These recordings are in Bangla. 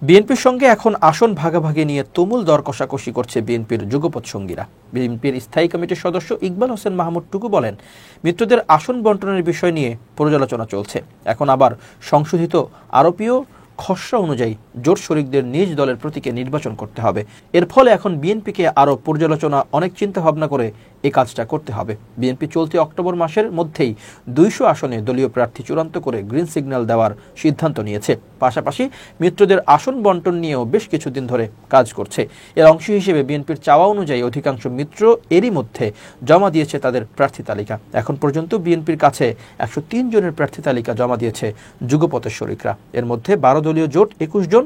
বিএনপির সঙ্গে এখন আসন ভাগাভাগি নিয়ে তুমুল দর কষাকষি করছে বিএনপির যুগপৎ সঙ্গীরা। বিএনপির স্থায়ী কমিটির সদস্য ইকবাল হোসেন মাহমুদ টুকু বলেন, মিত্রদের আসন বণ্টনের বিষয় নিয়ে পর্যালোচনা চলছে। এখন আবার সংশোধিত আরোপীয় খসড়া অনুযায়ী জোট শরিকদের নিজ দলের প্রতীকে নির্বাচন করতে হবে। এর ফলে এখন বিএনপিকে আরও পর্যালোচনা, অনেক চিন্তা ভাবনা করে এই কাজটা করতে হবে। বিএনপি চলতি অক্টোবর মাসের মধ্যেই 200 আসনে দলীয় প্রার্থী চূড়ান্ত করে গ্রিন সিগন্যাল দেওয়ার সিদ্ধান্ত নিয়েছে। পাশাপাশি মিত্রদের আসন বণ্টন নিয়েও বেশ কিছুদিন ধরে কাজ করছে। এর অংশ হিসেবে বিএনপির চাওয়া অনুযায়ী অধিকাংশ মিত্র এরই মধ্যে জমা দিয়েছে তাদের প্রার্থী তালিকা। এখন পর্যন্ত বিএনপির কাছে 103 জনের প্রার্থী তালিকা জমা দিয়েছে যুগপতের শরিকরা। এর মধ্যে 12 দলীয় জোট 21 জন,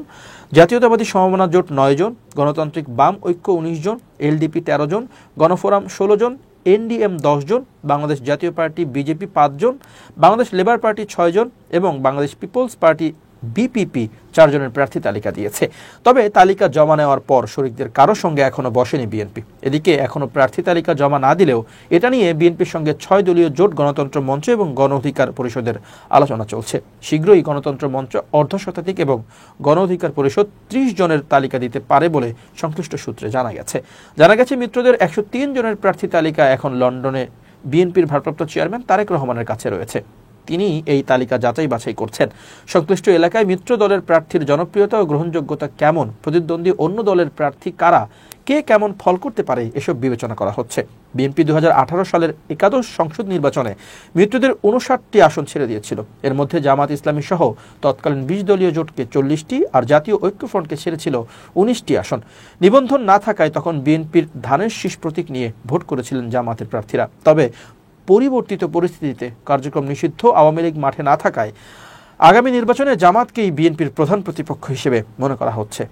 জাতীয়তাবাদী সমমনা জোট 9 জন, গণতান্ত্রিক বাম ঐক্য 19 জন, এলডিপি 13 জন, গণফোরাম 16 জন, এনডিএম 10 জন, বাংলাদেশ জাতীয় পার্টি বিজেপি 5 জন, বাংলাদেশ লেবার পার্টি 6 জন এবং বাংলাদেশ পিপলস পার্টি বিপিপি 4 জনের প্রার্থী তালিকা দিয়েছে। তবে তালিকা জমা নেওয়ার পর শরিকদের কারো সঙ্গে এখনো বসেনি বিএনপি। এদিকে এখনো প্রার্থী তালিকা জমা না দিলেও এটা নিয়ে বিএনপির সঙ্গে 6 দলীয় জোট গণতন্ত্র মঞ্চ এবং গণ অধিকার পরিষদের আলোচনা চলছে। শীঘ্রই গণতন্ত্র মঞ্চ অর্ধশতাধিক এবং গণ অধিকার পরিষদ 30 জনের তালিকা দিতে পারে বলে সংশ্লিষ্ট সূত্রে জানা গেছে। মিত্রদের 103 জনের প্রার্থী তালিকা এখন লন্ডনে বিএনপির ভারপ্রাপ্ত চেয়ারম্যান তারেক রহমানের কাছে রয়েছে। তিনি এই তালিকা যাচাই বাছাই করছেন। সংশ্লিষ্ট এলাকায় মিত্র দলের প্রার্থীর জনপ্রিয়তা ও গ্রহণযোগ্যতা কেমন, প্রতিদ্বন্দ্বী অন্য দলের প্রার্থী কারা, কে কেমন ফল করতে পারে, এসব বিবেচনা করা হচ্ছে। বিএনপি 2018 সালের একাদশ সংসদ নির্বাচনে মিত্রদের 59টি আসন ছেড়ে দিয়েছিল। এর মধ্যে জামাত ইসলামী সহ তৎকালীন 20 দলীয় জোটকে 40টি আর জাতীয় ঐক্যফ্রন্টকে ছেড়েছিল 19টি আসন। নিবন্ধন না থাকায় তখন বিএনপির ধানের শীষ প্রতীক নিয়ে ভোট করেছিলেন জামাতের প্রার্থীরা। তবে পরিবর্তিত পরিস্থিতিতে কার্যক্রম নিষিদ্ধ আওয়ামী লীগ মাঠে না থাকায় আগামী নির্বাচনে জামাতকেই বিএনপির প্রধান প্রতিপক্ষ হিসেবে মনে করা হচ্ছে।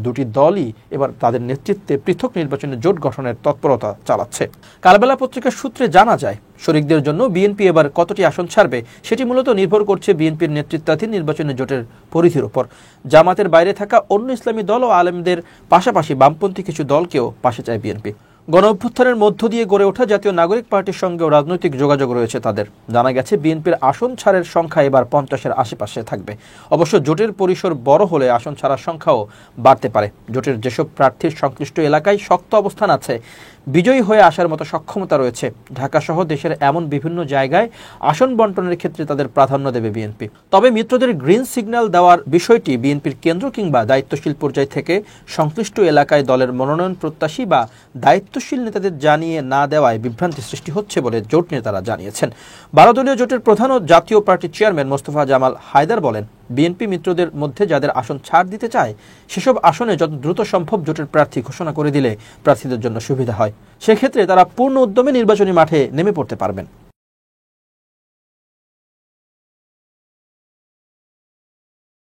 দুটি দলই এবার তাদের নেতৃত্বে পৃথক নির্বাচনে জোট গঠনের তৎপরতা চালাচ্ছে। কালবেলা পত্রিকার সূত্রে জানা যায়, শরিকদের জন্য বিএনপি এবার কতটি আসন ছাড়বে সেটি মূলত নির্ভর করছে বিএনপির নেতৃত্বাধীন নির্বাচনী জোটের পরিধির উপর। জামাতের বাইরে থাকা অন্য ইসলামী দল ও আলেমদের পাশাপাশি বামপন্থী কিছু দলকেও পাশে চায় বিএনপি। গণ অভ্যুত্থানের মধ্য দিয়ে গড়ে ওঠা জাতীয় নাগরিক পার্টির সঙ্গেও রাজনৈতিক যোগাযোগ রয়েছে তাদের। জানা গেছে বিএনপির আসন ছাড়ের সংখ্যা এবার 50-এর আশেপাশে থাকবে। অবশ্য জোটের পরিসর বড় হলে আসন ছাড়ার সংখ্যাও বাড়তে পারে। জোটের যেসব প্রার্থীর সংশ্লিষ্ট এলাকায় শক্ত অবস্থান আছে, বিজয়ী হয়ে আসার মতো সক্ষমতা রয়েছে, ঢাকা সহ দেশের এমন বিভিন্ন জায়গায় আসন বণ্টনের ক্ষেত্রে তাদের প্রাধান্য দেবে বিএনপি। তবে মিত্রদের গ্রিন সিগন্যাল দেওয়ার বিষয়টি বিএনপির কেন্দ্র কিংবা দায়িত্বশীল পর্যায় থেকে সংশ্লিষ্ট এলাকায় দলের মনোনয়ন প্রত্যাশী বা দায়িত্বশীল নেতাদের জানিয়ে না দেওয়ায় বিভ্রান্তি সৃষ্টি হচ্ছে বলে জোট নেতারা জানিয়েছেন। 12 দলীয় জোটের প্রধান ও জাতীয় পার্টির চেয়ারম্যান মোস্তফা জামাল হায়দার বলেন, বিএনপি মিত্রদের মধ্যে যাদের আসন ছাড় দিতে চায় সেসব আসনে যত দ্রুত সম্ভব জোটের প্রার্থী ঘোষণা করে দিলে প্রার্থীদের জন্য সুবিধা হয়। সেক্ষেত্রে তারা পূর্ণ উদ্যমে নির্বাচনী মাঠে নেমে পড়তে পারবেন।